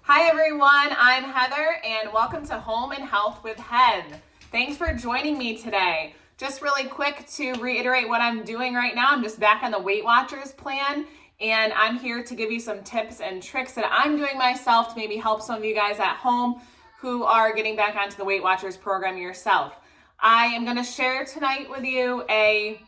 Hi everyone, I'm Heather and welcome to Home and Health with Head. Thanks for joining me today. Just really quick to reiterate what I'm doing right now. I'm just back on the Weight Watchers plan and I'm here to give you some tips and tricks that I'm doing myself to maybe help some of you guys at home who are getting back onto the Weight Watchers program yourself. I am going to share tonight with you a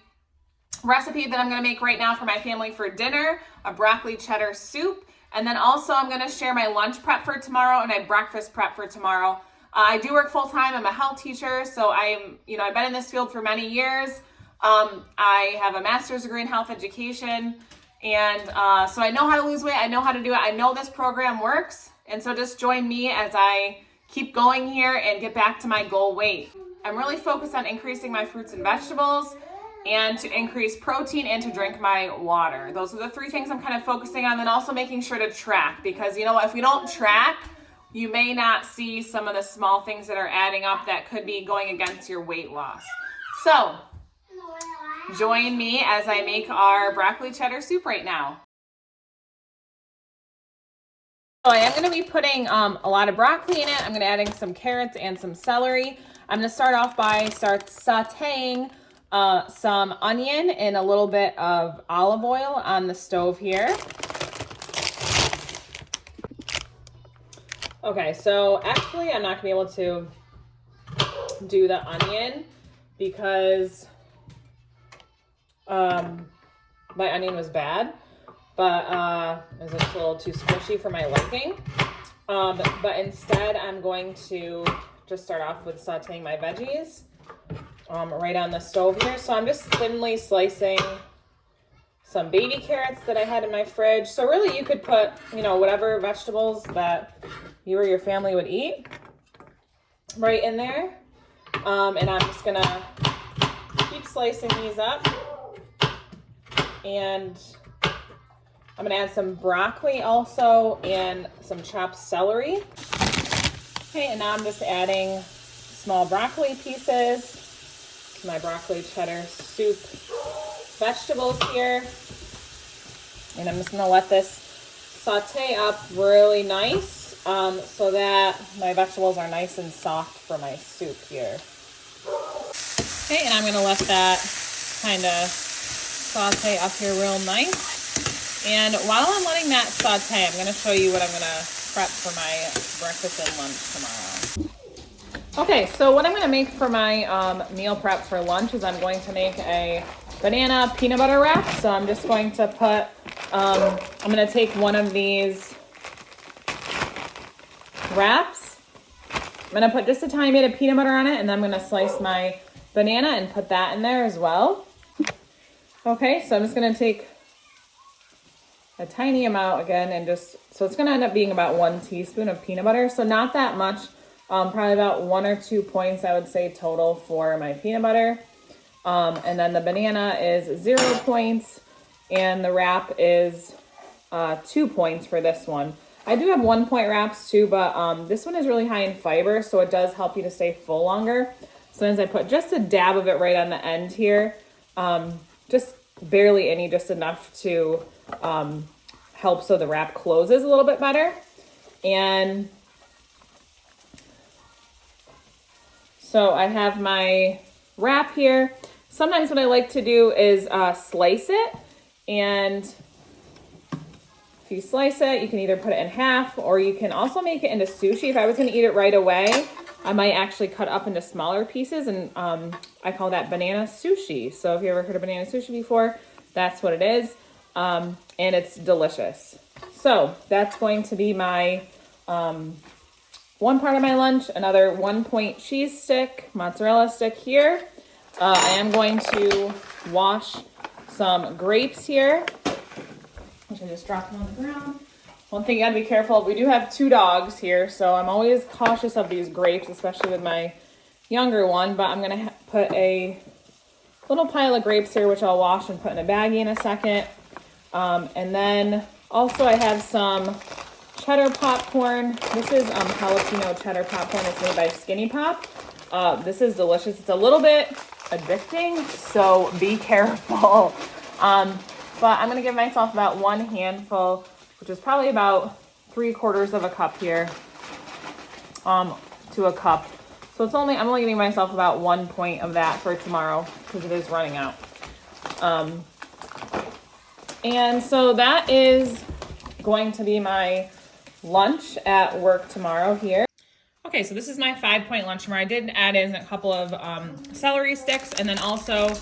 recipe that I'm going to make right now for my family for dinner, a broccoli cheddar soup. And then also I'm going to share my lunch prep for tomorrow and my breakfast prep for tomorrow. I do work full time. I'm a health teacher, so I've been in this field for many years. I have a master's degree in health education, and so I know how to lose weight. I know how to do it. I know this program works, and so just join me as I keep going here and get back to my goal weight. I'm really focused on increasing my fruits and vegetables, and to increase protein and to drink my water. Those are the three things I'm kind of focusing on. Then also making sure to track, because if we don't track, you may not see some of the small things that are adding up that could be going against your weight loss. So join me as I make our broccoli cheddar soup right now. So I am going to be putting a lot of broccoli in it. I'm going to adding some carrots and some celery. I'm going to start off by sauteing some onion and a little bit of olive oil on the stove here. Okay, so actually I'm not gonna be able to do the onion because my onion was bad, but it was just a little too squishy for my liking. But instead I'm going to just start off with sauteing my veggies right on the stove here. So I'm just thinly slicing some baby carrots that I had in my fridge. So really you could put, whatever vegetables that you or your family would eat right in there. And I'm just gonna keep slicing these up. And I'm gonna add some broccoli also and some chopped celery. Okay, and now I'm just adding small broccoli pieces, my broccoli cheddar soup vegetables here. And I'm just gonna let this saute up really nice so that my vegetables are nice and soft for my soup here. Okay, and I'm gonna let that kind of saute up here real nice. And while I'm letting that saute, I'm gonna show you what I'm gonna prep for my breakfast and lunch tomorrow. Okay, so what I'm going to make for my meal prep for lunch is I'm going to make a banana peanut butter wrap. So I'm just going to put, I'm going to take one of these wraps. I'm going to put just a tiny bit of peanut butter on it, and then I'm going to slice my banana and put that in there as well. Okay, so I'm just going to take a tiny amount again and so it's going to end up being about 1 teaspoon of peanut butter. So not that much. Probably about 1 or 2 points, I would say, total for my peanut butter. And then the banana is 0 points, and the wrap is 2 points for this one. I do have 1 point wraps too, but this one is really high in fiber, so it does help you to stay full longer. Sometimes I put just a dab of it right on the end here, just barely any, just enough to help so the wrap closes a little bit better. And so I have my wrap here. Sometimes what I like to do is slice it. And if you slice it, you can either put it in half, or you can also make it into sushi. If I was going to eat it right away, I might actually cut up into smaller pieces, and I call that banana sushi. So if you ever heard of banana sushi before, that's what it is. And it's delicious. So that's going to be my one part of my lunch. Another 1 point cheese stick, mozzarella stick here. I am going to wash some grapes here, which I just dropped them on the ground. One thing you gotta be careful of, we do have 2 dogs here, so I'm always cautious of these grapes, especially with my younger one, but I'm gonna put a little pile of grapes here, which I'll wash and put in a baggie in a second. And then also I have some cheddar popcorn. This is jalapeno cheddar popcorn. It's made by Skinny Pop. This is delicious. It's a little bit addicting, so be careful. But I'm gonna give myself about 1 handful, which is probably about 3/4 of a cup here to a cup. So I'm only giving myself about 1 point of that for tomorrow because it is running out. And so that is going to be my lunch at work tomorrow here. Okay, so this is my 5-point lunch tomorrow. I did add in a couple of celery sticks and then also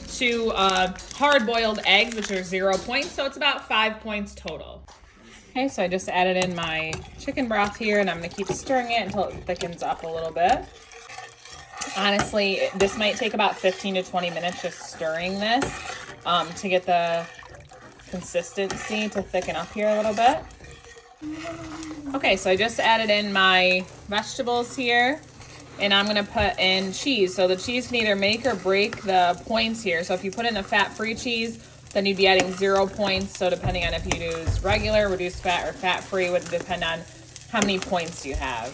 2 hard-boiled eggs, which are 0 points. So it's about 5 points total. Okay, so I just added in my chicken broth here, and I'm gonna keep stirring it until it thickens up a little bit. Honestly, this might take about 15 to 20 minutes just stirring this to get the consistency to thicken up here a little bit. Okay, so I just added in my vegetables here, and I'm gonna put in cheese. So the cheese can either make or break the points here. So if you put in the fat-free cheese, then you'd be adding 0 points. So depending on if you use regular, reduced fat, or fat-free would depend on how many points you have.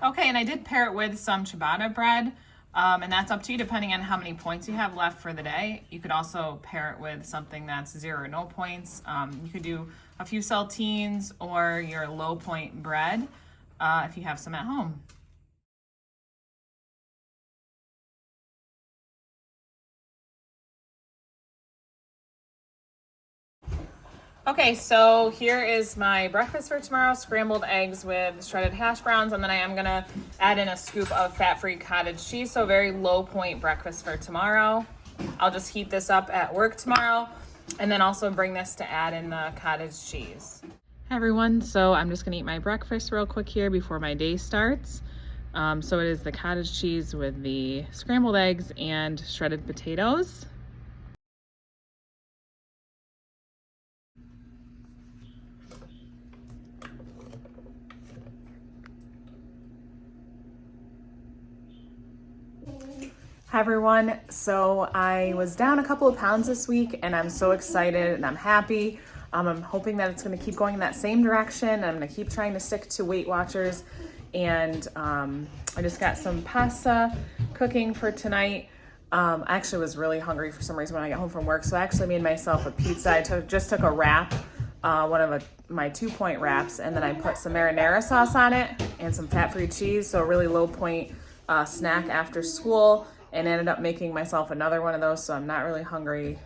Okay, and I did pair it with some ciabatta bread, and that's up to you depending on how many points you have left for the day. You could also pair it with something that's 0 or no points. You could do a few saltines or your low point bread if you have some at home. Okay, so here is my breakfast for tomorrow: scrambled eggs with shredded hash browns, and then I am gonna add in a scoop of fat-free cottage cheese, so very low point breakfast for tomorrow. I'll just heat this up at work tomorrow, and then also bring this to add in the cottage cheese. Hi everyone, so I'm just gonna eat my breakfast real quick here before my day starts. So it is the cottage cheese with the scrambled eggs and shredded potatoes. Hi everyone, so I was down a couple of pounds this week and I'm so excited and I'm happy. I'm hoping that it's going to keep going in that same direction. I'm going to keep trying to stick to Weight Watchers, and I just got some pasta cooking for tonight. I actually was really hungry for some reason when I got home from work, so I actually made myself a pizza. I just took a wrap, one of my 2-point wraps, and then I put some marinara sauce on it and some fat-free cheese, so a really low point snack after school, and ended up making myself another one of those, so I'm not really hungry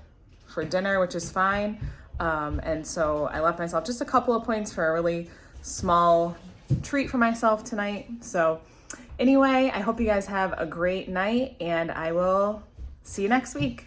for dinner, which is fine. And so I left myself just a couple of points for a really small treat for myself tonight. So anyway, I hope you guys have a great night, and I will see you next week.